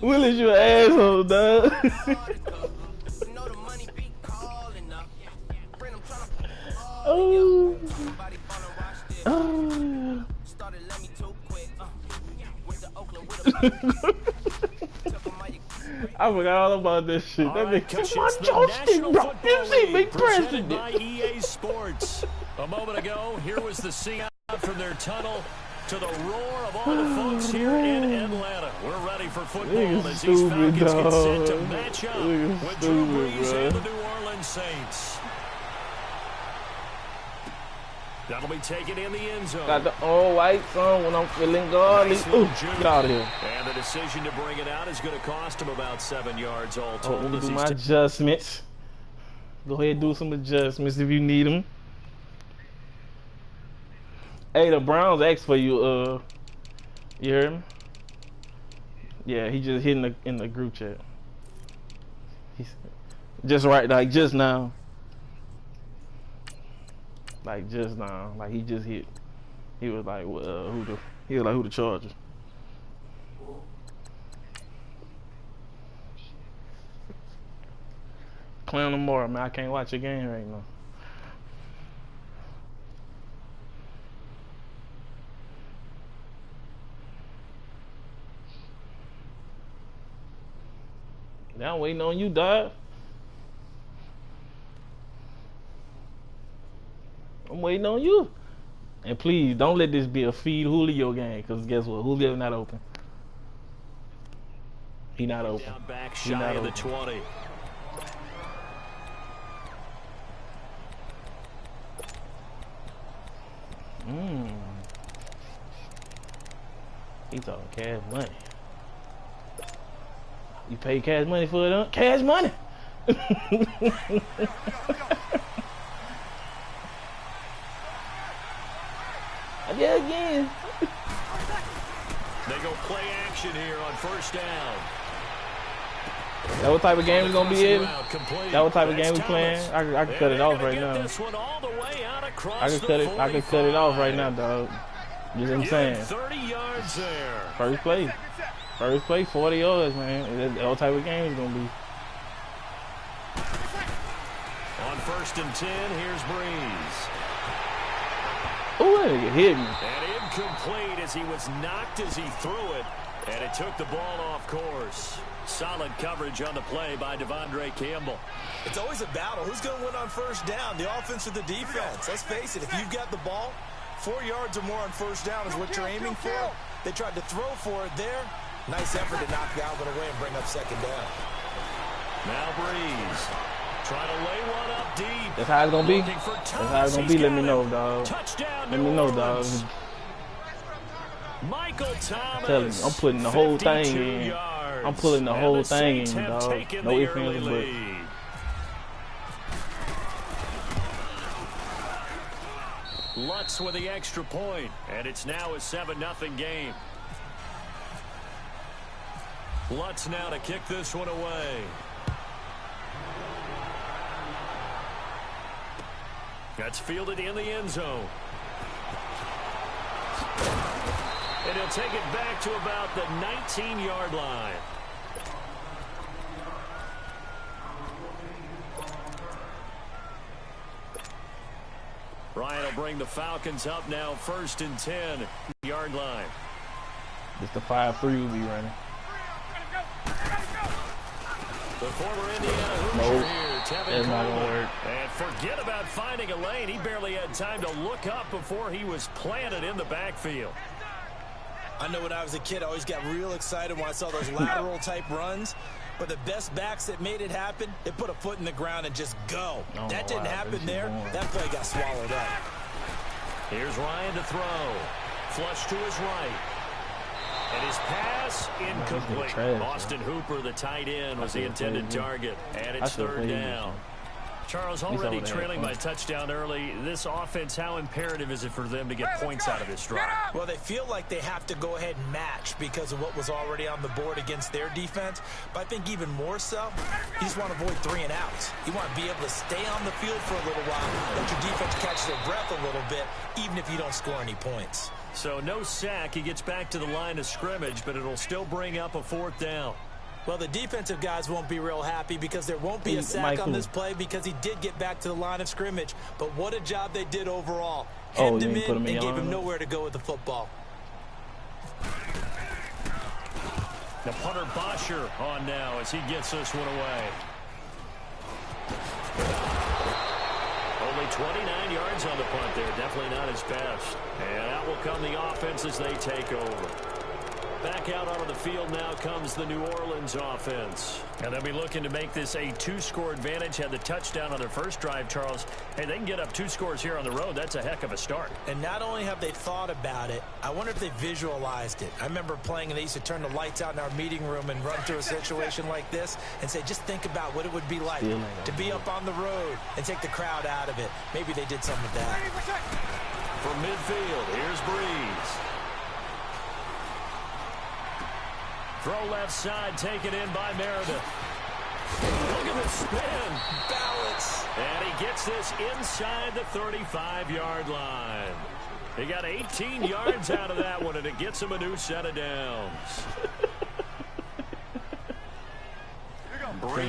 Willis, you an asshole, dog. Oh. Oh. I forgot all about this shit. That nigga, my joystick, bro. You see me pressing it. By EA Sports. A moment ago, here was the sing out from their tunnel to the roar of all the folks here in Atlanta. We're ready for football as these Falcons get set to match up with Drew Brees and the New Orleans Saints. That'll be taken in the end zone. Got the all white on when I'm feeling godly. Ooh, get out of here. And the decision to bring it out is going to cost him about 7 yards all told. Let me do my adjustments. Go ahead and do some adjustments if you need them. Hey, the Browns asked for you. You heard him? Yeah, he just hit in the group chat. He's just right, like just now. Like just now, like he just hit. He was like, who the Chargers? Clown tomorrow, man. I can't watch a game right now. Now I'm waiting on you, dog. I'm waiting on you. And please, don't let this be a feed Julio game, because guess what? Julio's not open. He not open. Down back shy of the 20. He talking cash money. You pay cash money for it, huh? Cash money! Again. They go play action here on first down. That what type of game we gonna be in? That what type of game we playing? I can cut it off right now. I can cut it off right now, dog. You know what I'm saying? 30 yards there. First play, 40 yards, man. That what type of game is gonna be. On first and 10, here's Brees. Ooh, that hit me. And incomplete as he was knocked as he threw it, and it took the ball off course. Solid coverage on the play by Devondre Campbell. It's always a battle. Who's going to win on first down, the offense or the defense? Let's face it, if you've got the ball, 4 yards or more on first down is what you're aiming for. They tried to throw for it there. Nice effort to knock Galvin away and bring up second down. Now Brees. Try to lay one up deep. That's how it's gonna be. That's how it's gonna be. Let me know, dog. Touchdown, Let me know, dog. Michael Thomas. Tell him, I'm putting the whole thing in. I'm pulling the whole thing in, dog. No ifs, ands, or buts. Lutz with the extra point, and it's now a 7-0 game. Lutz now to kick this one away. That's fielded in the end zone. And he'll take it back to about the 19-yard line. Ryan will bring the Falcons up now, first and 10-yard line. It's the 5-3 we'll be running. The former Indiana Hoosier here, that's not gonna work. And forget about finding a lane. He barely had time to look up before he was planted in the backfield. I know when I was a kid, I always got real excited when I saw those lateral-type runs. But the best backs that made it happen, they put a foot in the ground and just go. That didn't happen there. That play got swallowed up. Here's Ryan to throw. Flush to his right. And his pass incomplete. Austin Hooper, the tight end, was the intended target. And it's third down. Charles, already trailing by touchdown early. This offense, how imperative is it for them to get points out of this drive? Well, they feel like they have to go ahead and match because of what was already on the board against their defense. But I think even more so, you just want to avoid 3 and outs. You want to be able to stay on the field for a little while, let your defense catch their breath a little bit, even if you don't score any points. So no sack. He gets back to the line of scrimmage, but it'll still bring up a 4th down. Well, the defensive guys won't be real happy because there won't be a sack on this play because he did get back to the line of scrimmage. But what a job they did overall. Hemmed him in and gave him nowhere to go with the football. The punter Bosher on now as he gets this one away. Only 29 yards on the punt there. Definitely not his best. And out will come the offense as they take over. Back out onto the field now comes the New Orleans offense. And they'll be looking to make this a 2-score advantage. Had the touchdown on their first drive, Charles. Hey, they can get up 2 scores here on the road. That's a heck of a start. And not only have they thought about it, I wonder if they visualized it. I remember playing and they used to turn the lights out in our meeting room and run through a situation like this and say, just think about what it would be like to be up on the road and take the crowd out of it. Maybe they did some of that. From midfield, here's Breeze. Throw left side, taken in by Meredith. Look at the spin. Balance. And he gets this inside the 35-yard line. He got 18 yards out of that one, and it gets him a new set of downs.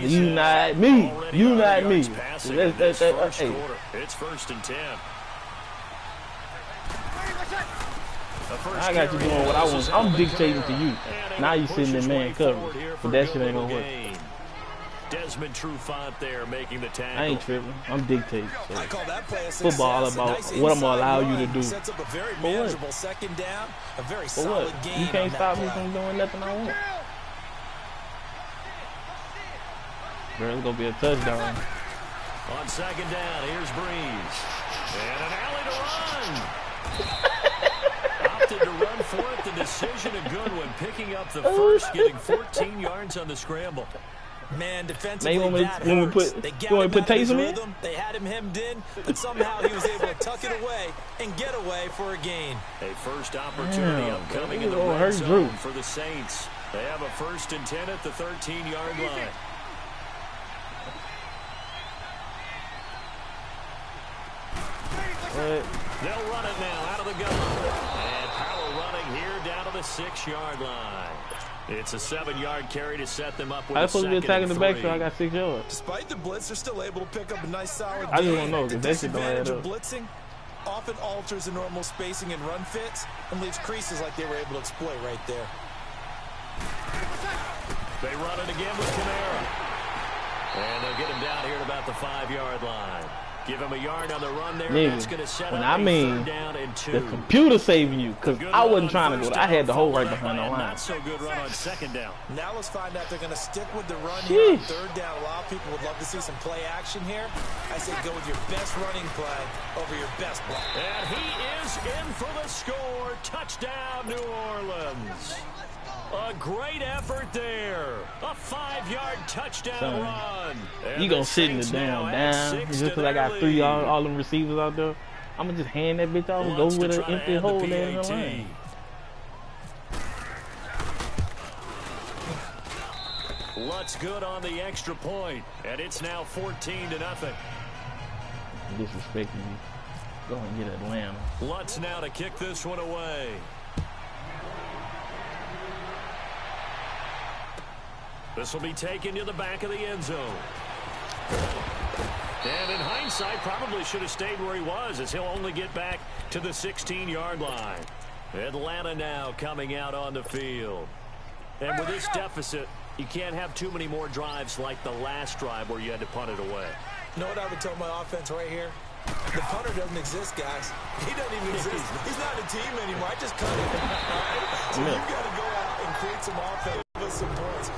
You not me. You not me. It's 1st and 10. I got you doing what I want. I'm dictating to you. Now you sitting in man coverage. But that shit ain't gonna work. Desmond Trufant there making the tackle. I ain't tripping. I'm dictating. So. I call that play a success. Football about nice what I'm gonna allow you to do. Sets up a very manageable 2nd down. A very For solid what? game. You can't stop me from doing nothing I want. Bro, it's gonna be a touchdown. On 2nd down, here's Breeze. And an alley to run. Opted to run for it. The decision a good one. Picking up the first, getting 14 yards on the scramble. Man, defensively, that when we hurts. put, They got put Taysom in? rhythm. They had him hemmed in, but somehow he was able to tuck it away and get away for a gain. A first opportunity upcoming in the red zone for the Saints. They have a 1st and 10 at the 13-yard line. They'll run it now out of the gun. And power running here down to the 6-yard line. It's a 7-yard carry to set them up with a 2nd and 3. I supposed to be attacking the back, so I got 6 yards. Despite the blitz, they're still able to pick up a nice solid I just gain. want to know because that shit don't add up. Blitzing often alters the normal spacing and run fits and leaves creases like they were able to exploit right there. They run it again with Kamara. And they'll get him down here at about the 5-yard line. Give him a yard on the run there. That's going to set up a 3rd down and 2. The computer saving you because I wasn't trying to go. I had the whole right behind the line. Not so good run on 2nd down. Now let's find out they're going to stick with the run here on 3rd down. A lot of people would love to see some play action here. I say go with your best running play over your best block. And he is in for the score. Touchdown, New Orleans. A great effort there. A 5-yard touchdown run. You gonna sit in the down just because I got 3 all them receivers out there. I'm gonna just hand that bitch off and go with an empty hole there in the line. Lutz good on the extra point, and it's now 14-0. Disrespecting me. Go and get Atlanta. Lutz now to kick this one away. This will be taken to the back of the end zone. And in hindsight, probably should have stayed where he was as he'll only get back to the 16-yard line. Atlanta now coming out on the field. And with this deficit, you can't have too many more drives like the last drive where you had to punt it away. You know what I would tell my offense right here? The punter doesn't exist, guys. He doesn't even exist. He's not a team anymore. I just cut him. All right? So you've got to go out and create some offense with some points.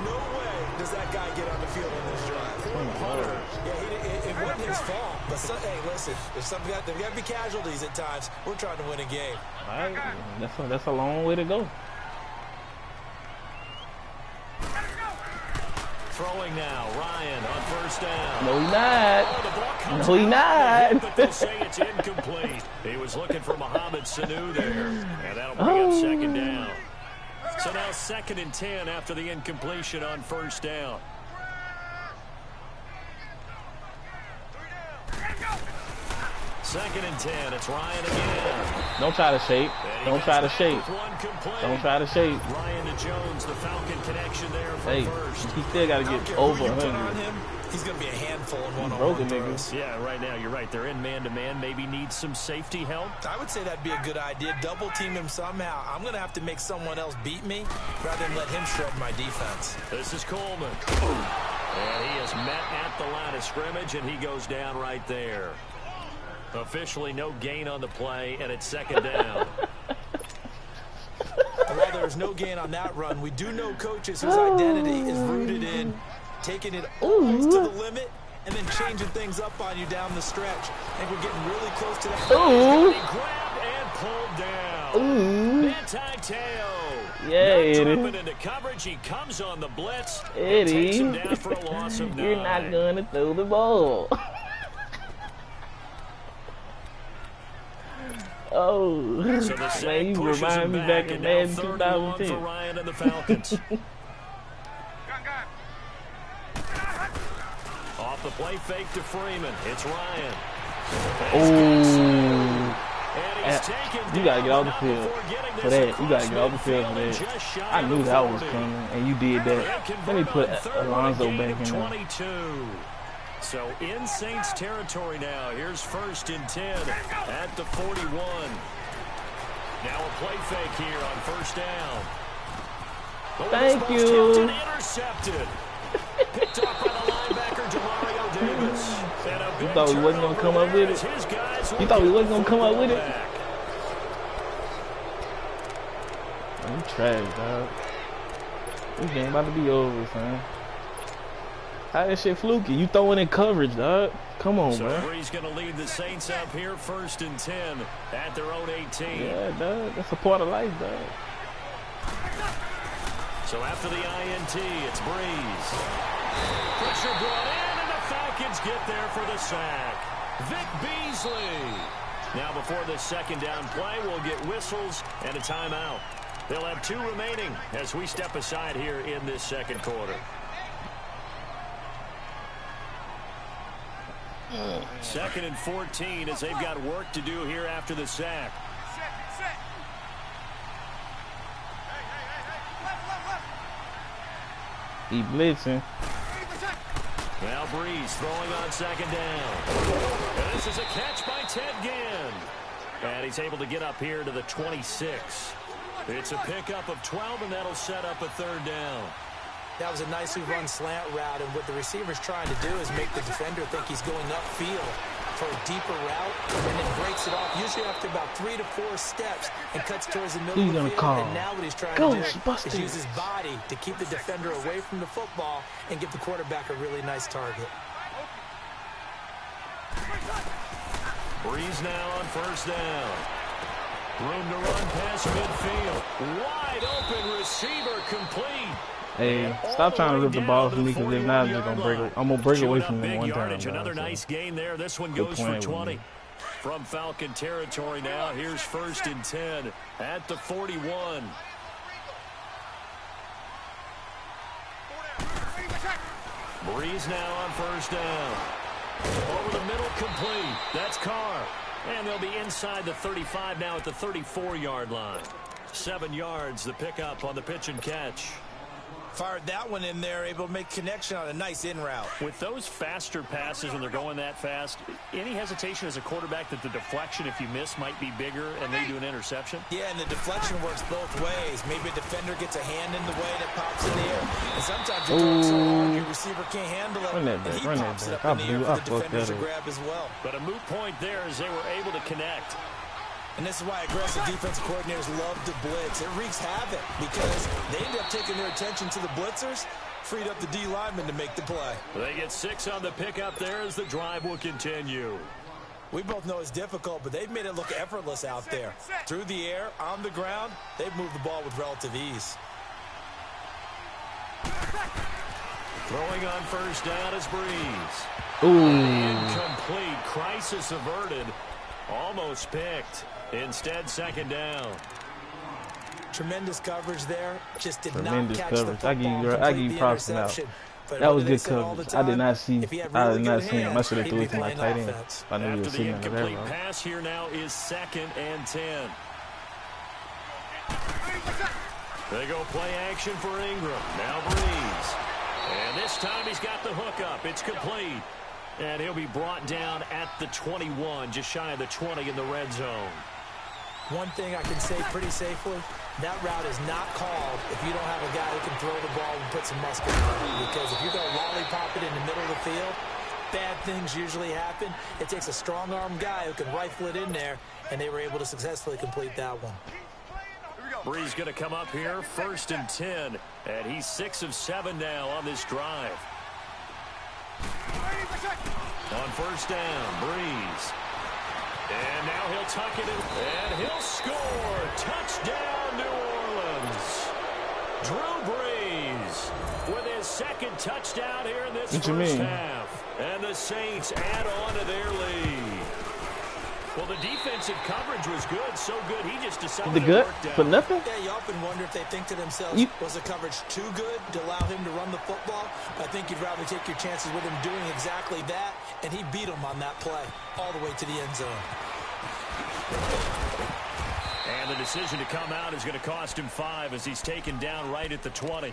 No way does that guy get on the field on this drive. Yeah, it wasn't his fault. But, hey, listen, there's got to be casualties at times. We're trying to win a game. All right. That's a long way to go. Throwing now, Ryan on 1st down. No, he's not. No, he's not. But they'll say it's incomplete. He was looking for Mohamed Sanu there, and that'll bring up 2nd down. So now 2nd and 10 after the incompletion on 1st down. 2nd and 10. It's Ryan again. Don't try to shape. Don't try to shape. Don't try to shape. Ryan to Jones, the Falcon connection there for first. He still got to get over 100. He's going to be a handful in one-on-one throws. Yeah, right now, you're right. They're in man-to-man. Maybe need some safety help. I would say that'd be a good idea. Double team him somehow. I'm going to have to make someone else beat me rather than let him shred my defense. This is Coleman. And he is met at the line of scrimmage, and he goes down right there. Officially no gain on the play, and it's 2nd down. While there's no gain on that run, we do know coaches whose identity is rooted in taking it almost to the limit and then changing things up on you down the stretch. I think we're getting really close to that. He grabbed and pulled down. Anti-Teo. Yeah, Eddy. Dropping into coverage. He comes on the blitz. Eddy. Takes him down for a loss of 9. You're not going to throw the ball. Oh, so man, you remind me back in Madden 2010. For Ryan and the Falcons. Off the play fake to Freeman. It's Ryan. Oh, you gotta get off the field for that. You gotta get off the field for that. I knew that was coming, and you did that. Let me put Alonzo back in there. So in Saints territory now. Here's 1st and 10 at the 41. Now a play fake here on 1st down. Thank you. Intercepted. Picked off by the linebacker, Demario Davis. You thought we wasn't gonna come up with it? You thought we wasn't gonna come up with it? Man, you trash, dog. This game about to be over, son. How that shit fluky? You throwing in coverage, dog. Come on, so man. Bree's going to lead the Saints up here 1st and 10 at their own 18. Yeah, dog. That's a part of life, dog. So after the INT, it's Breeze. Pressure brought in, and the Falcons get there for the sack. Vic Beasley. Now before this 2nd down play, we'll get whistles and a timeout. They'll have 2 remaining as we step aside here in this 2nd quarter. 2nd and 14 as they've got work to do here after the sack. He blitzing. Now Breeze throwing on 2nd down. And this is a catch by Ted Ginn. And he's able to get up here to the 26. It's a pickup of 12, and that'll set up a 3rd down. That was a nicely run slant route, and what the receiver's trying to do is make the defender think he's going upfield for a deeper route, and then breaks it off, usually after about 3 to 4 steps, and cuts towards the middle of the field. And now what he's trying to do is use his body to keep the defender away from the football and give the quarterback a really nice target. Breeze now on 1st down. Room to run past midfield. Wide open receiver complete. Hey, stop trying to rip the ball from me, because if not, I'm just gonna break. I'm gonna break away from them one time. Another nice gain there. This one goes for 20. From Falcon territory now. Here's 1st and 10 at the 41. Breeze now on 1st down. Over the middle, complete. That's Carr. And they'll be inside the 35 now at the 34-yard line. 7 yards, the pickup on the pitch and catch. Fired that one in there, able to make connection on a nice in route. With those faster passes when they're going that fast, any hesitation as a quarterback that the deflection, if you miss, might be bigger and lead to an interception? Yeah, and the deflection works both ways. Maybe a defender gets a hand in the way that pops in the air. And sometimes you're throwing so hard, your receiver can't handle it. And he pops it up in the air for the defender to grab as well. But a moot point there as they were able to connect. And this is why aggressive defensive coordinators love to blitz. It wreaks havoc because they end up taking their attention to the blitzers, freed up the D lineman to make the play. They get 6 on the pickup there as the drive will continue. We both know it's difficult, but they've made it look effortless out there. Through the air, on the ground, they've moved the ball with relative ease. Throwing on 1st down is Breeze. Incomplete. Crisis averted. Almost picked. Instead, 2nd down. Tremendous coverage there. Just did Tremendous not catch coverage. the football. I give you props now. But that was good coverage. I did not see. I did not see him. I should have threw it to my tight end. I knew he was sitting After the there. incomplete pass, here now is 2nd and 10. They go play action for Ingram. Now Breeze. And this time he's got the hook up. It's complete. And he'll be brought down at the 21, just shy of the 20 in the red zone. One thing I can say pretty safely, that route is not called if you don't have a guy who can throw the ball and put some muscle on it. Because if you're going to lollipop it in the middle of the field, bad things usually happen. It takes a strong-arm guy who can rifle it in there, and they were able to successfully complete that one. Breeze going to come up here, 1st and 10, and he's 6 of 7 now on this drive. On 1st down, Breeze. And now he'll tuck it in, and he'll score. Touchdown, New Orleans. Drew Brees with his 2nd touchdown here in this first half. And the Saints add on to their lead. Well, the defensive coverage was good, so good he just decided to work down. For nothing? Yeah, you often wonder if they think to themselves, was the coverage too good to allow him to run the football? I think you'd rather take your chances with him doing exactly that, and he beat him on that play all the way to the end zone. And the decision to come out is going to cost him 5 as he's taken down right at the 20.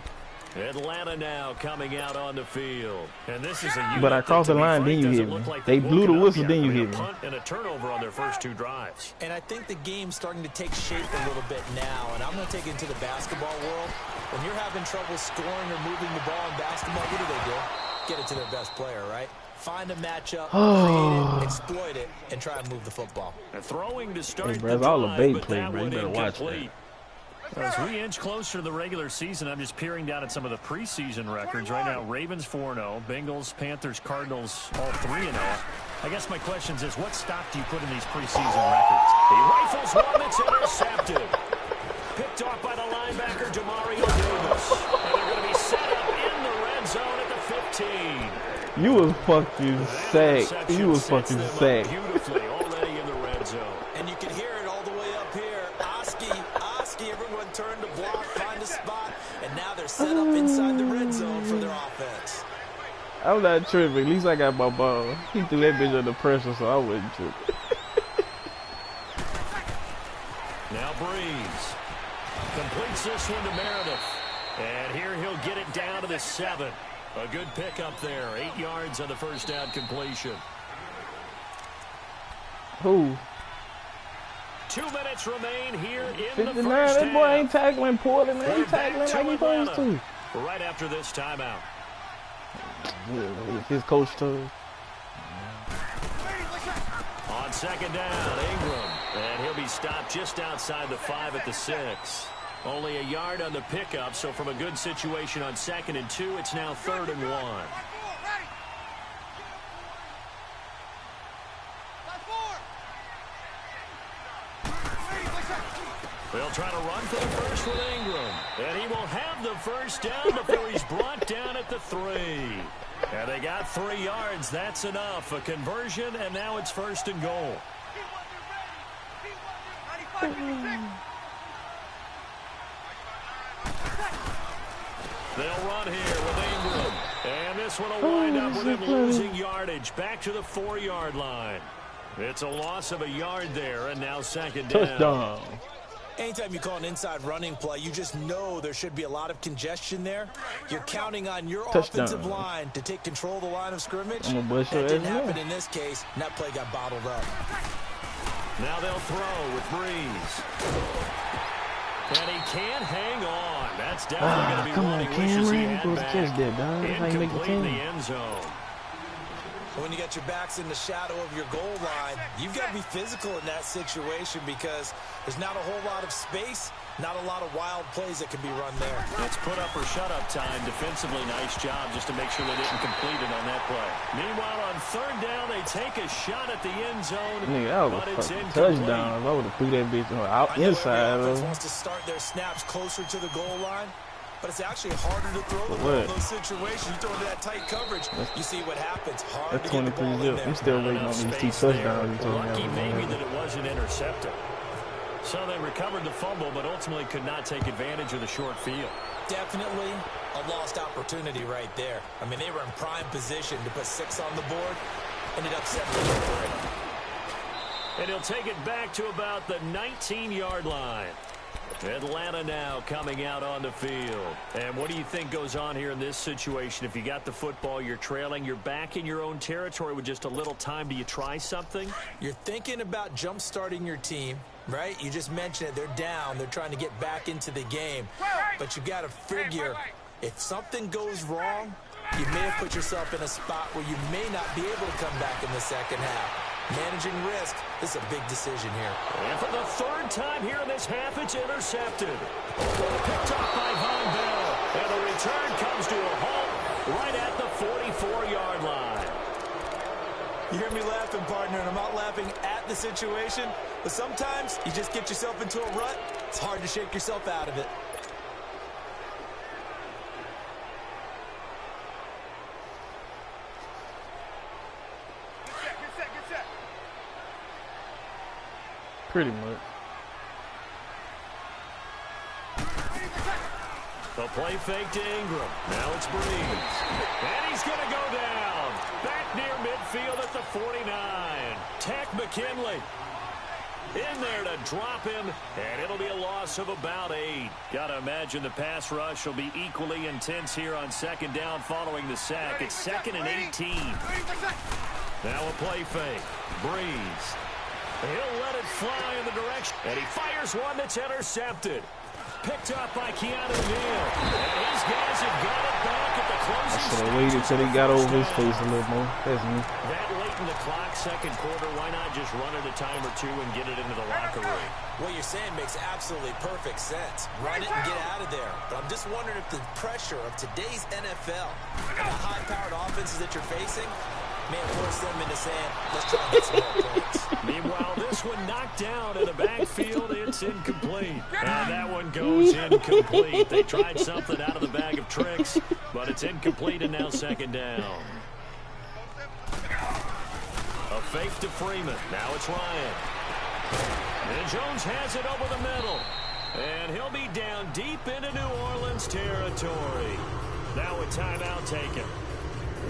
Atlanta now coming out on the field. And this is a but I crossed the line, then you hit me. They blew the whistle, then you hit me. A punt and a turnover on their first 2 drives. And I think the game's starting to take shape a little bit now. And I'm going to take it into the basketball world. When you're having trouble scoring or moving the ball in basketball, what do? Get it to their best player, right? Find a matchup, create it, exploit it, and try and move the football. And throwing to start the drive, all the bait play, bro. You better watch that. As we inch closer to the regular season, I'm just peering down at some of the preseason records. Right now, Ravens 4-0, Bengals, Panthers, Cardinals, all 3-0. I guess my question is, what stock do you put in these preseason records? He rifles one that's intercepted. Picked off by the linebacker, Demario Davis. And they're going to be set up in the red zone at the 15. You was fucking sacked. You was fucking sacked. Beautifully already in the red zone. And you can hear it all the way up here. Oski, everyone turned to block, find a spot, and now they're set up inside the red zone for their offense. I'm not tripping. At least I got my ball. He threw that bitch under pressure, so I wasn't tripping. Now Breeze completes this one to Meredith. And here he'll get it down to the 7. A good pickup there. 8 yards on the first down completion. Who? 2 minutes remain here in 59, the first that boy half. ain't tackling Portland. He ain't tackling like he's supposed to. Right after this timeout. Yeah, his coach told. On 2nd down, Ingram. And he'll be stopped just outside the 5 at the 6. Only a yard on the pickup, so from a good situation on 2nd and 2, it's now 3rd and 1. They'll try to run for the first with Ingram. And he will have the first down before he's brought down at the 3. And they got 3 yards. That's enough. A conversion, and now it's 1st and goal. They'll run here with Ingram. And this one will wind up with him losing yardage. Back to the 4-yard line. It's a loss of a yard there, and now 2nd down. Touchdown. Anytime you call an inside running play, you just know there should be a lot of congestion there. You're counting on your offensive line to take control of the line of scrimmage. That didn't happen in this case, and that play got bottled up. Now they'll throw with Breeze. And he can't hang on. That's definitely going to be one he wishes he had back. Incomplete in the end zone. When you got your backs in the shadow of your goal line, you've got to be physical in that situation because there's not a whole lot of space, not a lot of wild plays that can be run there. It's put up or shut up time. Defensively, nice job just to make sure they didn't complete it on that play. Meanwhile, on 3rd down, they take a shot at the end zone. Nigga, that was a fucking touchdown. I would have threw that bitch out inside. Every offense wants to start their snaps closer to the goal line. But it's actually harder to throw the ball in those situations. You throw into that tight coverage, you see what happens. Hard that's to get the ball in there. I'm still waiting on these 2 touchdowns. Lucky maybe that it wasn't intercepted. So they recovered the fumble, but ultimately could not take advantage of the short field. Definitely a lost opportunity right there. I mean, they were in prime position to put 6 on the board. Ended up settling for it. And he'll take it back to about the 19-yard line. Atlanta now coming out on the field. And what do you think goes on here in this situation? If you got the football, you're trailing, you're back in your own territory with just a little time. Do you try something? You're thinking about jump-starting your team, right? You just mentioned it. They're down. They're trying to get back into the game. But you got to figure if something goes wrong, you may have put yourself in a spot where you may not be able to come back in the second half. Managing risk, this is a big decision here. And for the 3rd time here in this half, it's intercepted. Picked up by Von Bell. And the return comes to a halt right at the 44-yard line. You hear me laughing, partner, and I'm not laughing at the situation, but sometimes you just get yourself into a rut. It's hard to shake yourself out of it. Pretty much. The play fake to Ingram. Now it's Breeze. And he's going to go down. Back near midfield at the 49. Tack McKinley in there to drop him, and it'll be a loss of about 8. Got to imagine the pass rush will be equally intense here on 2nd down following the sack. It's 2nd and 18. Now a play fake. Breeze. He'll let it fly in the direction, and he fires one that's intercepted. Picked up by Keanu Neal. And his guys have got it back at the closing. Should have waited till he got over his face a little more. That's me. That late in the clock, 2nd quarter, why not just run it a time or two and get it into the locker room? What you're saying makes absolutely perfect sense. Run it and get out of there. But I'm just wondering if the pressure of today's NFL and the high-powered offenses that you're facing may force them into saying, let's try and get some more points. Meanwhile, this one knocked down in the backfield. It's incomplete. And that one goes incomplete. They tried something out of the bag of tricks, but it's incomplete and now 2nd down. A fake to Freeman. Now it's Ryan. And Jones has it over the middle. And he'll be down deep into New Orleans territory. Now a timeout taken.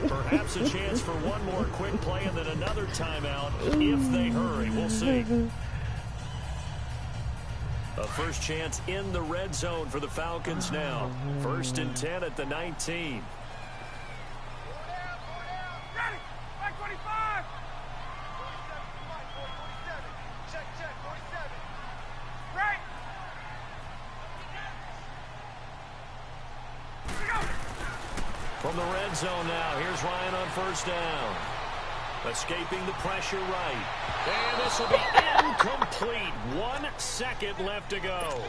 Perhaps a chance for one more quick play and then another timeout if they hurry. We'll see. A first chance in the red zone for the Falcons now. 1st and 10 at the 19. From the red zone now, here's Ryan on 1st down. Escaping the pressure right. And this will be incomplete. 1 second left to go.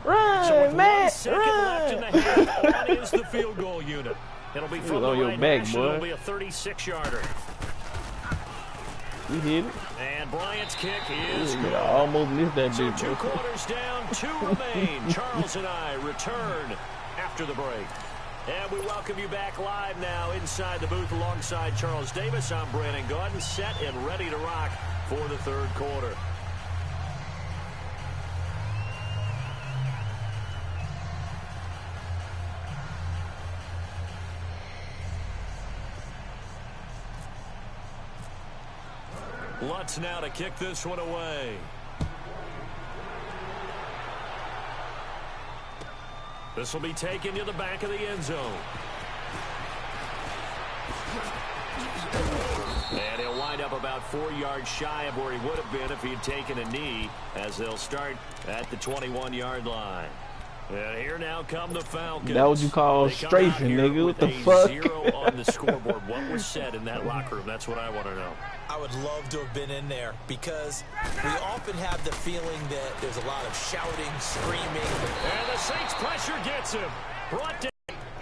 Run, So with man, 1 second left in the half, on is the field goal unit. It'll be from the right hash. It'll be a 36-yarder. He hit it. And Bryant's kick is Yeah, good. almost missed that So dude. 2 quarters down, 2 remain. Charles and I return after the break. And we welcome you back live now inside the booth alongside Charles Davis. I'm Brandon Gaudin, set and ready to rock for the 3rd quarter. Lutz now to kick this one away. This will be taken to the back of the end zone. And he'll wind up about 4 yards shy of where he would have been if he had taken a knee, as they'll start at the 21-yard line. And here now come the Falcons. That what you call strafing, nigga? What the fuck? 0 on the scoreboard. What was said in that locker room? That's what I want to know. I would love to have been in there because we often have the feeling that there's a lot of shouting, screaming. And the Saints pressure gets him. Brought down.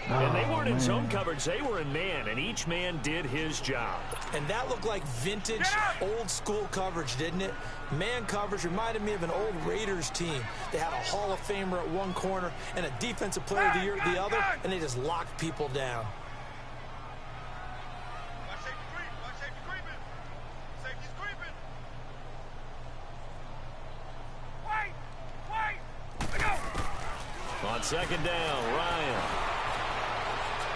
And they weren't in zone coverage. They were in man, and each man did his job. And that looked like vintage, old-school coverage, didn't it? Man coverage reminded me of an old Raiders team. They had a Hall of Famer at one corner and a Defensive Player of the Year at the other, and they just locked people down. On second down, Ryan.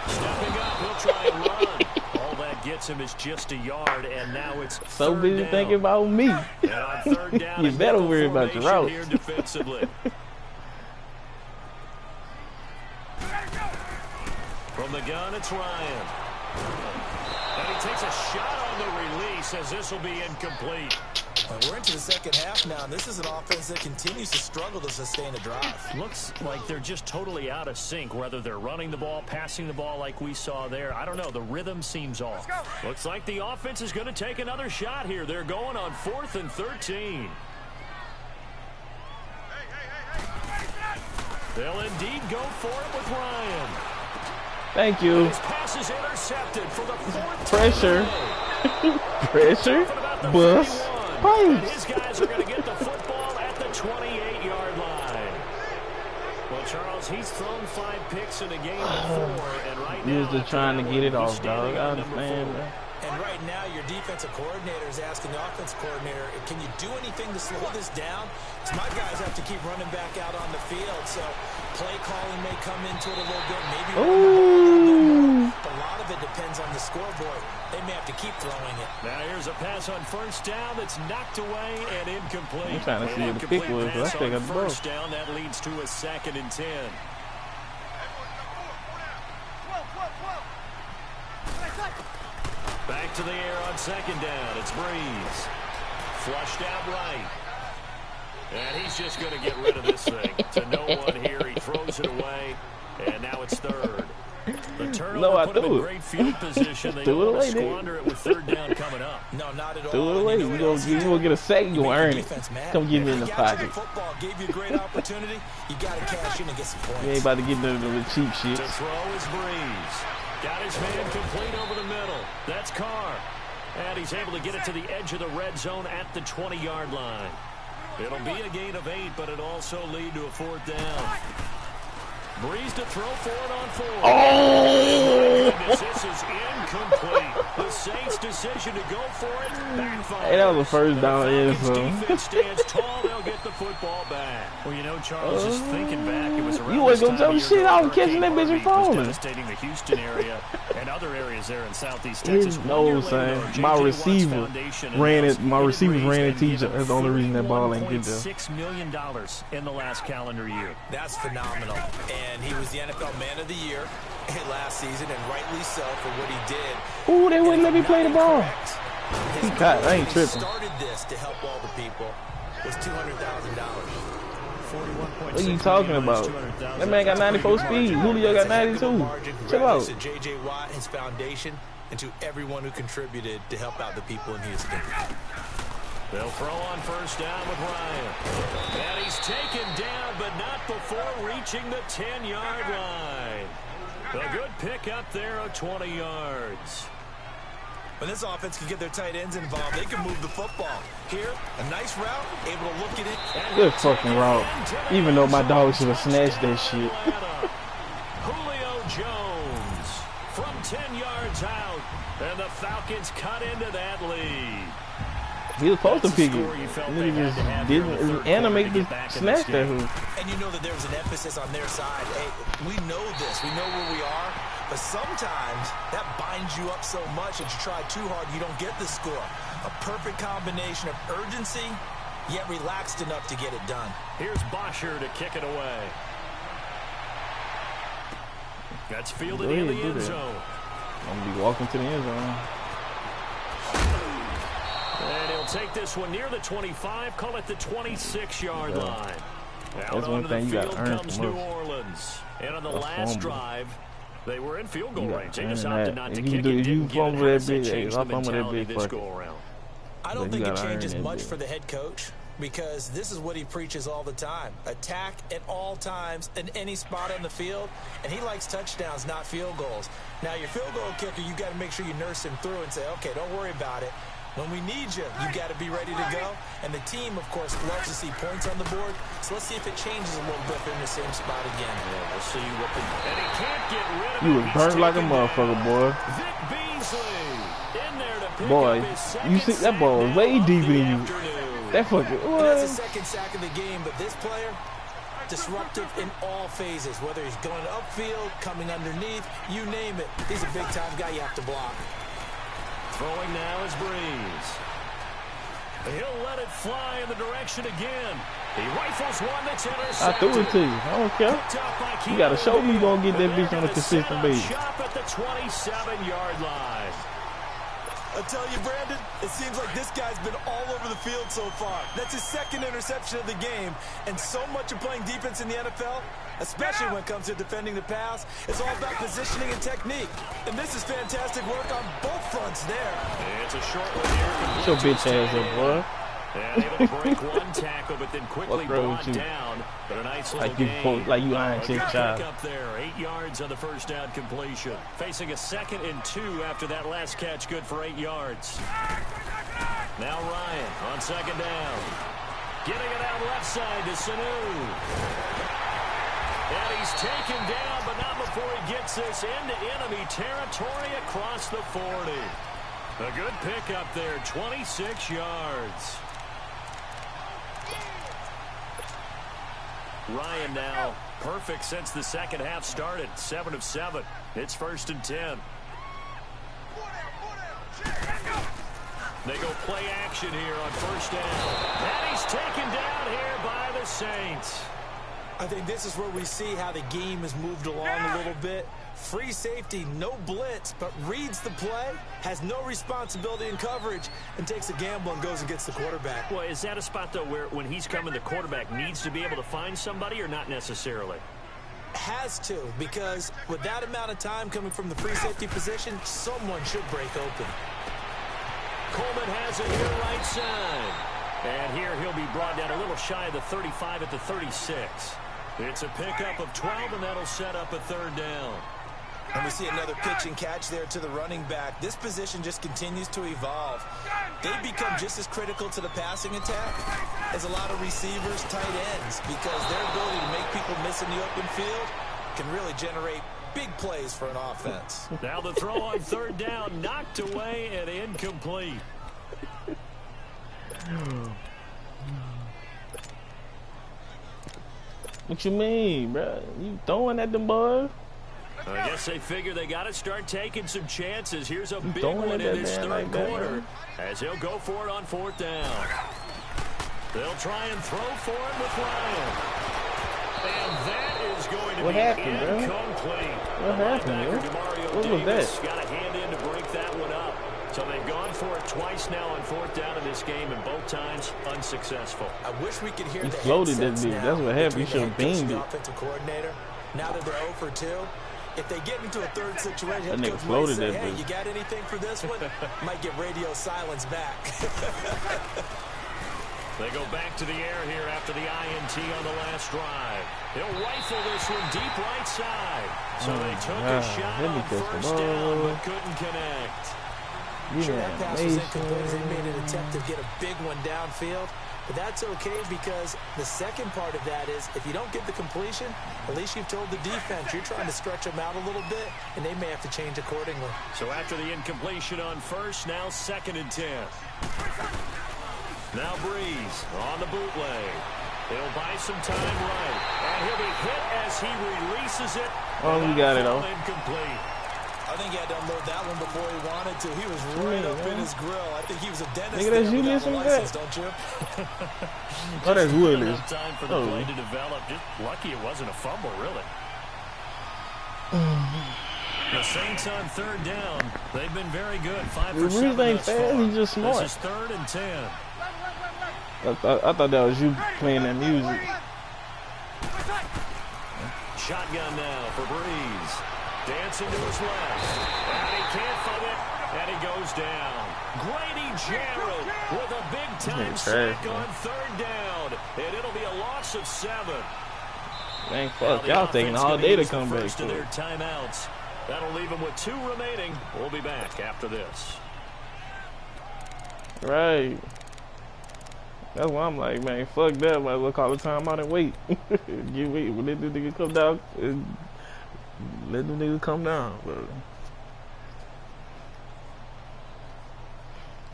Stepping up, he'll try and run. All that gets him is just a yard, and now it's so third busy down. thinking about me. And on third down, You better worry about your route. Here defensively. From the gun, it's Ryan. And he takes a shot on the release as this will be incomplete. We're into the second half now, and this is an offense that continues to struggle to sustain a drive. Looks like they're just totally out of sync, whether they're running the ball, passing the ball like we saw there. I don't know. The rhythm seems off. Looks like the offense is going to take another shot here. They're going on 4th and 13. They'll indeed go for it with Ryan. Thank you. His pass is intercepted for the 4th Pressure. Pressure. Bus. And his guys are going to get the football at the 28-yard line. Well, Charles, he's thrown 5 picks in a game before, and right now, He was just trying to get it off, dog. I understand, man. And right now, your defensive coordinator is asking the offensive coordinator, can you do anything to slow this down? Because my guys have to keep running back out on the field, so play calling may come into it a little bit, maybe but a lot of it depends on the scoreboard. They may have to keep throwing it. Now here's a pass on first down that's knocked away and incomplete. I'm trying to see what the pick was, but I think I'm broke. First down, that leads to a 2nd and 10. Back to the air on 2nd down. It's Breeze. Flushed out right. And he's just going to get rid of this thing to no one here. He throws it away, and now it's 3rd. The turnover put him in great field position. They don't want to squander it with 3rd down coming up. No, not at all. Throw it away. You gonna get a sack, you gonna earn it. Come get me in the pocket. Football gave you a great opportunity. You got to cash in and get some points. You ain't about to get the cheap shit. To throw is Breeze. Got his man complete over the middle. That's Carr. And he's able to get it to the edge of the red zone at the 20-yard line. It'll be a gain of 8, but it'll also lead to a 4th down. Breeze to throw for it on 4. Oh! This is incomplete. The Saints' decision to go for it backfired. Hey, that was a first down. Defense stands tall. They'll get the football back. Well, you know, Charles, just thinking back, it was around you wasn't this gonna time jump shit out and catching that bitch and was falling. devastating the Houston area and other areas there in Southeast Texas. No, son. My receivers ran it. My receivers ran it. Teacher. That's the only reason that ball ain't get there. $1.6 million in the last calendar year. That's phenomenal. And he was the NFL Man of the Year last season, and rightly so for what he did. Ooh, they wouldn't let me play the ball. He got, I ain't tripping. Started this to help all the people was $200,000. What are you talking about? That man got 94 speed. Julio got 92. Chill out. To J.J. Watt, his foundation, and to everyone who contributed to help out the people in Houston. They'll throw on first down with Ryan. And he's taken down, but not before reaching the 10-yard line. A good pick up there of 20 yards. When this offense can get their tight ends involved, they can move the football. Here, a nice route, able to look at it. Good fucking route. Even though my dog should have snatched that shit. Julio Jones from 10 yards out. And the Falcons cut into that lead. He was supposed to pick it. He just didn't animate the snatch that hook. And you know that there was an emphasis on their side. Hey, we know this. We know where we are. But sometimes that binds you up so much that you try too hard, you don't get the score. A perfect combination of urgency, yet relaxed enough to get it done. Here's Bosher to kick it away. That's fielded in the end zone. I'm going to be walking to the end zone. And he'll take this one near the 25, call it the 26-yard line. Out onto the field comes New Orleans. And on the last drive, they were in field goal range. They just opted not to kick it. Didn't get it. Has it changed the mentality this go around? I don't think it changes much for the head coach, because this is what he preaches all the time. Attack at all times in any spot on the field, and he likes touchdowns, not field goals. Now, your field goal kicker, you got to make sure you nurse him through and say, okay, don't worry about it. When we need you, you got to be ready to go. And the team, of course, loves to see points on the board. So let's see if it changes a little bit if they're in the same spot again. Yeah, we'll see what the... And he can't get rid of it. You was burnt like a motherfucker, boy. Vic Beasley in there to pick boy, up his you see that ball was way deeper than you. That fucking... That's the second sack of the game, but this player, disruptive in all phases, whether he's going upfield, coming underneath, you name it. He's a big-time guy you have to block. Throwing now is Breeze. He'll let it fly in the direction again. He rifles one that's intercepted. I threw it to you. I don't care. You got to show me you're going to get that bitch on a consistent basis. Shop at the 27-yard line. I tell you, Brandon, it seems like this guy's been all over the field so far. That's his second interception of the game. And so much of playing defense in the NFL, especially when it comes to defending the pass, it's all about positioning and technique. And this is fantastic work on both fronts there. It's a short one here. Get your bitch ass up, boy. And able to break one tackle, but then quickly brought down. But a nice little game. Like you iron his child. Up there, 8 yards on the first down completion. Facing a 2nd and 2 after that last catch, good for 8 yards. Now Ryan on 2nd down. Getting it out left side to Sanu. And he's taken down, but not before he gets this into enemy territory across the 40. A good pick up there, 26 yards. Ryan now perfect since the second half started. 7 of 7. It's 1st and 10. They go play action here on 1st down. And he's taken down here by the Saints. I think this is where we see how the game has moved along a little bit. Free safety, no blitz, but reads the play, has no responsibility in coverage, and takes a gamble and goes and gets the quarterback. Well, is that a spot, though, where when he's coming, the quarterback needs to be able to find somebody or not necessarily? Has to, because with that amount of time coming from the free safety position, someone should break open. Coleman has it here right side. And here he'll be brought down a little shy of the 35 at the 36. It's a pickup of 12, and that'll set up a 3rd down. And we see another pitch and catch there to the running back. This position just continues to evolve. They become just as critical to the passing attack as a lot of receivers, tight ends, because their ability to make people miss in the open field can really generate big plays for an offense. Now the throw on 3rd down, knocked away and incomplete. What you mean, bro? You throwing at them boys? I guess they figure they got to start taking some chances. Here's a big one in this 3rd quarter as he'll go for it on 4th down. They'll try and throw for it with Ryan. And that is going to be incomplete. What happened, bro? What was that? Got a hand in to break that one up. So they've gone for it twice now on 4th down in this game, and both times unsuccessful. I wish we could hear he the floated that dude. That's what happened. He should have beamed it. Offensive coordinator. Now that they're 0 for 2, if they get into a 3rd situation, that nigga floated that hey, you got anything for this one? Might get radio silence back. They go back to the air here after the INT on the last drive. He'll rifle this one deep right side. So they took a shot on 1st down, but couldn't connect. Sure, that pass was incomplete as they made an attempt to get a big one downfield. But that's okay, because the second part of that is if you don't get the completion, at least you've told the defense you're trying to stretch them out a little bit, and they may have to change accordingly. So after the incompletion on 1st, now 2nd and 10. Now Breeze on the bootleg. He'll buy some time right. And he'll be hit as he releases it. Oh, we got it, though. Incomplete. I think he had to unload that one before he wanted to. He was right up in his grill. I think he was a dentist. Nigga, that's you listening to that? Don't you? Oh, that's Willis. Time for the play to develop. Just lucky it wasn't a fumble, really. The Saints on 3rd down. They've been very good. 5 for 7 thus far. He's just smart. This is 3rd and 10. I thought that was you playing that music. Shotgun now for Breeze. Dancing to his left. And he can't find it. And he goes down. Grady Jarrett with a big-time sack on 3rd down. And it'll be a loss of 7. Dang, fuck. Y'all taking all day to come back. To their timeouts. That'll leave them with 2 remaining. We'll be back after this. Right. That's why I'm like, man, fuck that. Might as well call the timeout and wait. You wait. When this nigga come down, let them niggas come down, bro.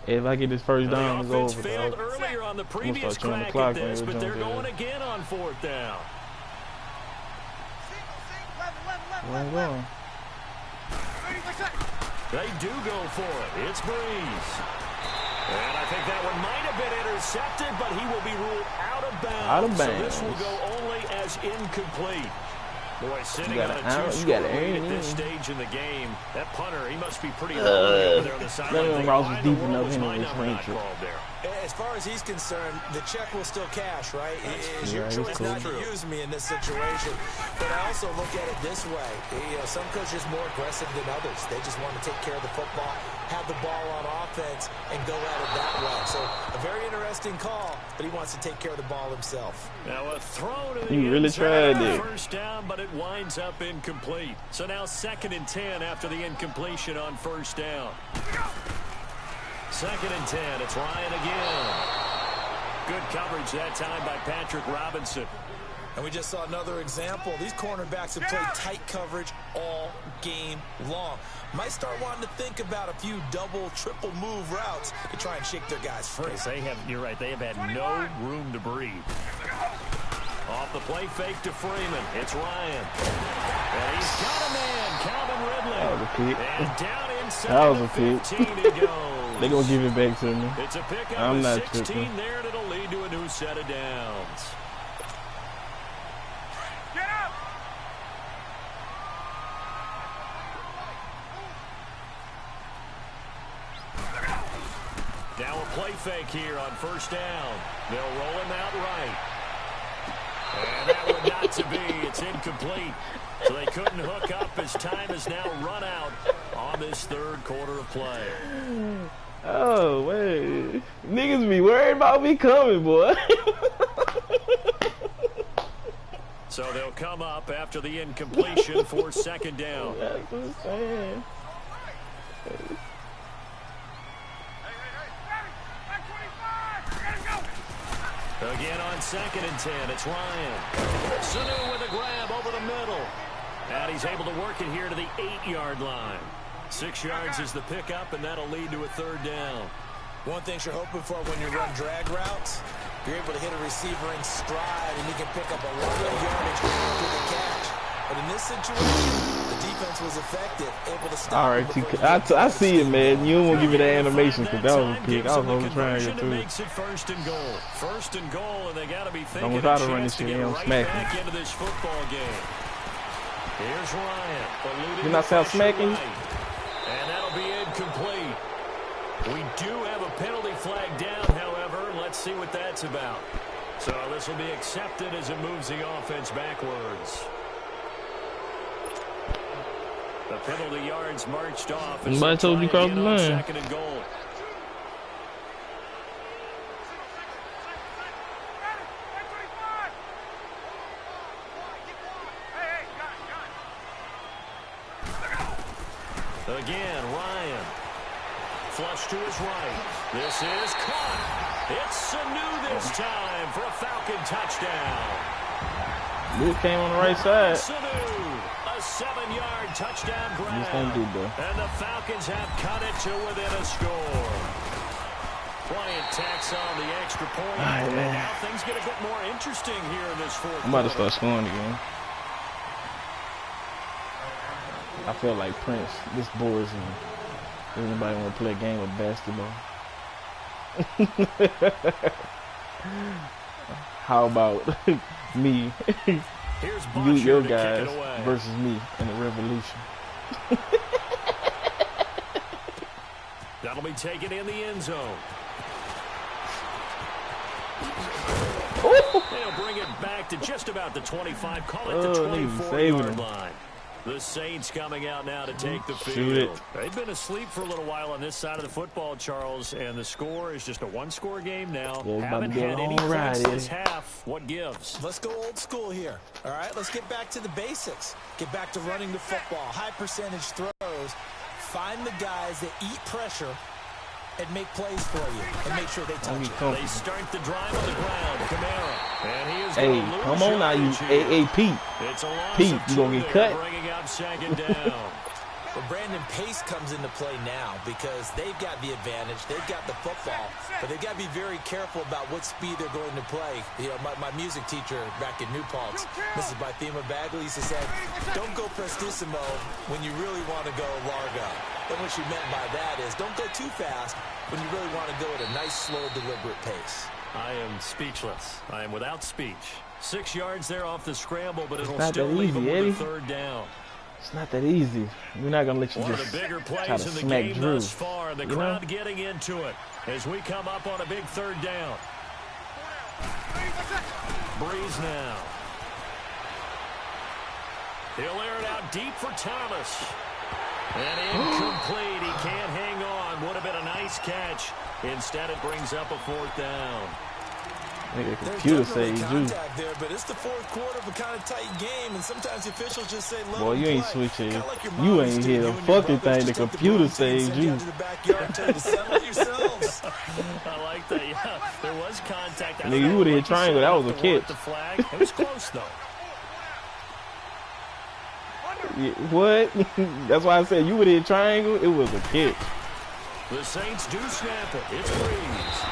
If I get this first down, it's over. Failed earlier on the previous crack at this, but they're going again on 4th down. Where I'm going? They do go for it. It's Breeze. And I think that one might have been intercepted, but he will be ruled out of bounds. Out of bounds. So this will go only as incomplete. Boy, sitting on a 2-score lead at this stage in the game. That punter, he must be pretty lonely over there on the sideline. Ross was deep enough in his range. As far as he's concerned, the check will still cash, right? It's your choice not to use me in this situation. But I also look at it this way. You know, some coaches are more aggressive than others. They just want to take care of the football, have the ball on offense, and go at it that way. So a very interesting call, but he wants to take care of the ball himself. Now a throw to the he really tried it. First down, but it winds up incomplete. So now 2nd and 10 after the incompletion on first down. 2nd and 10. It's Ryan again. Good coverage that time by Patrick Robinson. And we just saw another example. These cornerbacks have played tight coverage all game long. Might start wanting to think about a few double, triple move routes to try and shake their guys free. You're right. They have had no room to breathe. Off the play fake to Freeman. It's Ryan. And he's got a man, Calvin Ridley. That was a peek. And down inside that was a peek. 15 he goes. They're going to give it back to me. It's a pickup I'm of not 16 tripping. there, and it'll lead to a new set of downs. Get up! Now a play fake here on first down. They'll roll him out right. And that one not to be. It's incomplete. So they couldn't hook up as time is now run out on this 3rd quarter of play. Oh, wait. Niggas be worried about me coming, boy. So they'll come up after the incompletion for 2nd down. That's what I'm saying. Again on 2nd and 10, it's Ryan. Sanu with a grab over the middle. And he's able to work it here to the 8-yard line. 6 yards is the pickup, and that'll lead to a 3rd down. One thing you're hoping for when you run drag routes, you're able to hit a receiver in stride, and you can pick up a lot of yardage after the catch. But in this situation, the defense was effective, able to stop. All right, I see it, man. You don't want to give me that animation because that was a pick. I was hoping trying to too. Makes it 1st and goal. 1st and goal, and they got to be thinking I'm trying to run this shit. I'm smacking. Back into this football game. Here's Ryan. You not sound smacking? And that'll be incomplete. We do have a penalty flag down, however. Let's see what that's about. So this will be accepted as it moves the offense backwards. The penalty yards marched off. Somebody told you cross the line. 2nd and goal. Again, Ryan. Flush to his right. This is caught. It's Sanu this time for a Falcon touchdown. Luke came on the right side. Sanu, a 7-yard touchdown grab. And the Falcons have cut it to within a score. Bryant tacks on the extra point. Right, and now things get a bit more interesting here in this 4th I'm about to start scoring again. I feel like Prince. This bores me. Does anybody want to play a game of basketball? How about me, your guys versus me in the revolution? That'll be taken in the end zone. They'll bring it back to just about the 25. Call it the 24-yard line. The Saints coming out now to take the field. They've been asleep for a little while on this side of the football, Charles, and the score is just a 1-score game now. Haven't had any points this half. What gives? Let's go old school here. All right, let's get back to the basics. Get back to running the football, high percentage throws. Find the guys that eat pressure and make plays for you and make sure they touch it. They start the drive on the ground. Kamara. And he is hey, come on now, you AAP. It's a loss Pete, you gonna get cut? Bringing up 2nd down. But Brandon, pace comes into play now because they've got the advantage. They've got the football, but they've got to be very careful about what speed they're going to play. You know, my music teacher back in New Paltz, Mrs. Bythema Bagley, used to say, don't go prestissimo when you really want to go largo. And what she meant by that is don't go too fast when you really want to go at a nice, slow, deliberate pace. I am speechless. I am without speech. 6 yards there off the scramble, but it'll not still that leave easy, them Eddie. with a third down. It's not that easy. We're not gonna let you One just of the bigger try plays to in the smack game Drew. thus far. The crowd getting into it as we come up on a big third down. Breeze now. He'll air it out deep for Thomas. And incomplete. He can't hang on. Would have been a nice catch. Instead, it brings up a fourth down. Nigga, computer say you do. There, but it's the fourth quarter of a kind of tight game, and sometimes the officials just say, boy, you ain't switching. You ain't hear the fucking thing. The computer says you. I like that. Yeah, there was contact. Nigga, you would have hit triangle. That was a catch. The flag. It was close though. Yeah, what? That's why I said you would have hit triangle. It was a catch. The Saints do snap it. It's Breeze.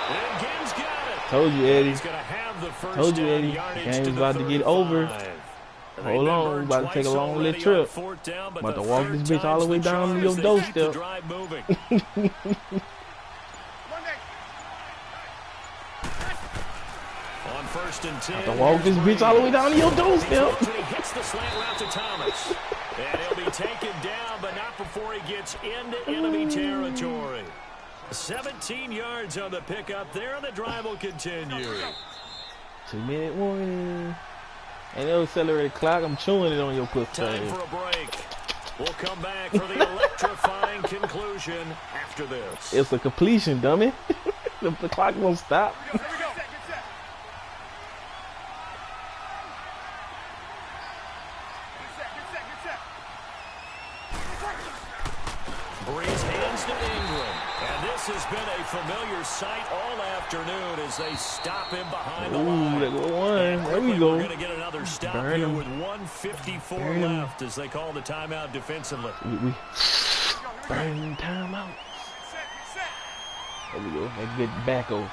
And Gibbs got it. Told you, Eddie. He's going to have the first Told you, down Eddie. yardage Game's to the about to get 35. over. Hold on, we're about to take a long little trip. About to walk this bitch all the way down to your doorstep. On first and 10. About to walk this bitch all the way down to your doorstep. He hits the slant route to Thomas. And he'll be taken down, but not before he gets into enemy territory. 17 yards on the pickup there, and the drive will continue. 2-minute warning. Ain't no accelerated clock. I'm chewing it on your pussy. Time for a break. We'll come back for the electrifying conclusion after this. It's a completion, dummy. The clock won't stop. Breeze hands to Ingram. And this has been a familiar sight all afternoon as they stop him behind the line. There go one. There we go. We're going to get another stop Burn here him. with 1:54 Burn him. left as they call the timeout defensively. We burn timeout. There we go. That good tobacco.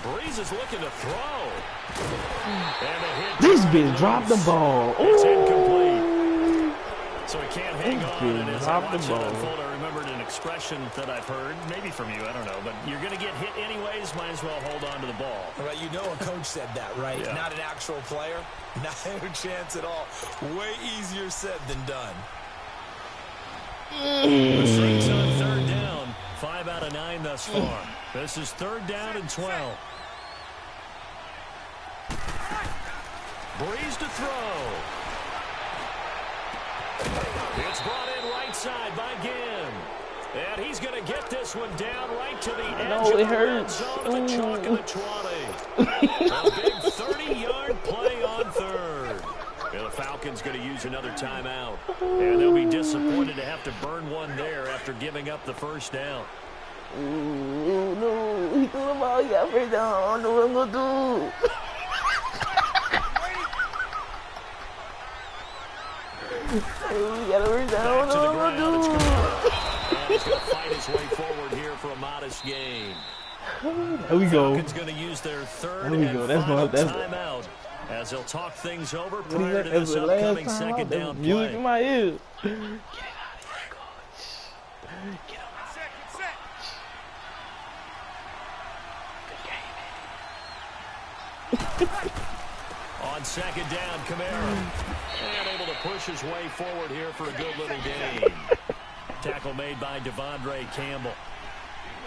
Breeze is looking to throw. And the hit This bitch dropped the ball. It's Ooh. incomplete. So he can't hang This on. bitch And as I dropped the watched it ball. unfold, I remembered an expression that I've heard, maybe from you, I don't know, but you're going to get hit anyways, might as well hold on to the ball. Right, you know a coach said that, right? Yeah. Not an actual player. Not a chance at all. Way easier said than done. The Saints on third down. 5 out of 9 thus far. This is third down and 12. Breeze to throw. It's brought in right side by Ginn. And he's going to get this one down right to the edge No, of it the red hurts. zone of the chalk of the 20. A big 30-yard play on third. And the Falcons going to use another timeout. And they'll be disappointed to have to burn one there after giving up the first down. Ooh, no, he threw the ball. He got first down. I don't know what I'm going to do. Oh, he got a first down. Back to the I don't know ground. It's what Kamara. And he's going to fight his way forward here for a modest gain. I'm There we go. Falcons going to use their third There we and go. That's final my- that's- timeout as they'll talk things over What is prior that? to That's this the last upcoming time. second There's down music play. in my ears. Get him out of here, coach. Get him out. Good game, On second down, Kamara. And able to push his way forward here for a good little gain. Tackle made by Devondre Campbell.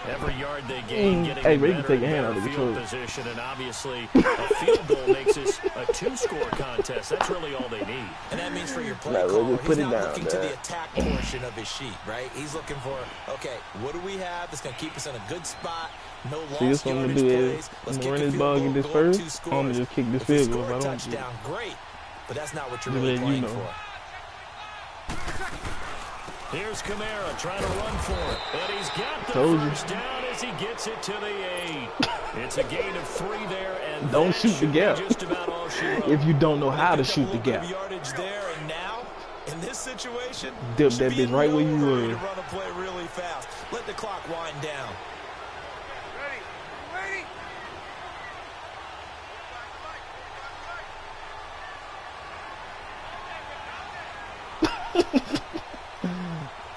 Every yard they gain, getting Hey, in Ray can better take and a hand better out of the field control. position, and obviously a field goal makes this a two-score contest. That's really all they need. And that means for your play No, we'll caller, just put he's it not down, looking to the man. attack portion of his sheet, right? He's looking for, okay, what do we have that's going to keep us in a good spot? No See, lost this one I'm yardage gonna do plays. is Let's I'm kick gonna run a this field ball, goal, get this go up first. 2 I'm scores. gonna just kick this If we field goal score if I a don't. touchdown, great, but that's not what you're Just really letting you playing know. for. Here's Kamara trying to run for it. And he's got the Told you. first down as as he ggets it to the 8. It's a gain of 3 there, and don't shoot the gap. Just about all she wrote. If you don't know how to shoot the gap. Yardage there, and now in this situation, dip that bitch right where you were. To run a play really fast. Let the clock wind down.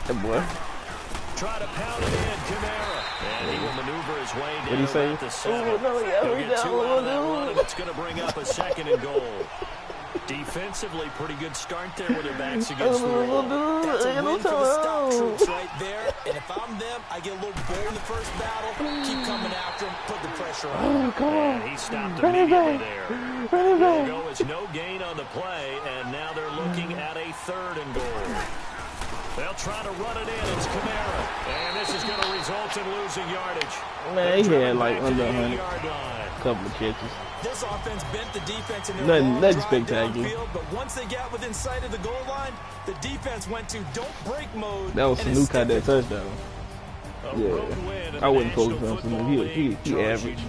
That boy. Try to pound it in, Kamara. And he will maneuver his way down. What do you say? He'll get 2 out of that run, and it's going to bring up a 2nd and goal. Defensively, pretty good start there with their backs against the wall. That's a win for the stop troops right there. And if I'm them, I get a little bold in the first battle, keep coming after him, put the pressure on. Oh, come on. And he stopped immediately there. There go is no gain on the play, and now they're looking at a 3rd and goal. They'll try to run it in. It's Kamara. And this is going to result in losing yardage. Man, he had like under 100. Couple of catches. This offense bent the defense in their nothing spectacular. Field, but once they got within sight of the goal line, the defense went to don't break mode. That was Sanu caught that touchdown. Yeah, I wasn't focused on Sanu. He average.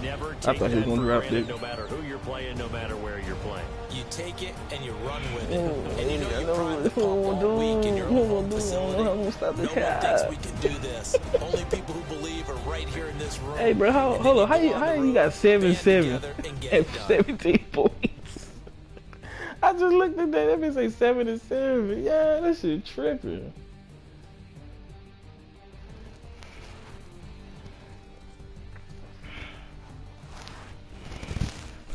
I thought he was going to drop it. No matter who you're playing, no matter where you're playing. You take it and you run with it. And you know you're trying to pump all week in your own facility. No one thinks we can do this. Only people who believe are right here in this room. Hey, bro, hold on. How you got 7-7 and 17 points? I just looked at that. That bitch say 7-7. Yeah, that shit tripping.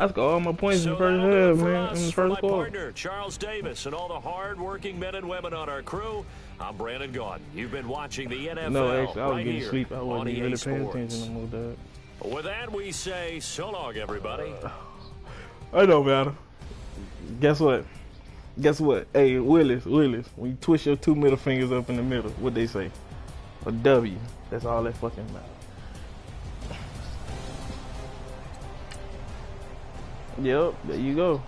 I scored all my points in the first half, man. In the first quarter. Partner, Charles Davis, and all the hard-working men and women on our crew. I'm Brandon Gaudin. You've been watching the NFL. No, actually, I was right getting here sleep. I wasn't on really EA paying Sports. attention no more, dog. With that, we say so long, everybody. I know, man. Guess what? Hey, Willis, when you twist your 2 middle fingers up in the middle, what they say? A W. That's all that fucking matters. Yep, there you go.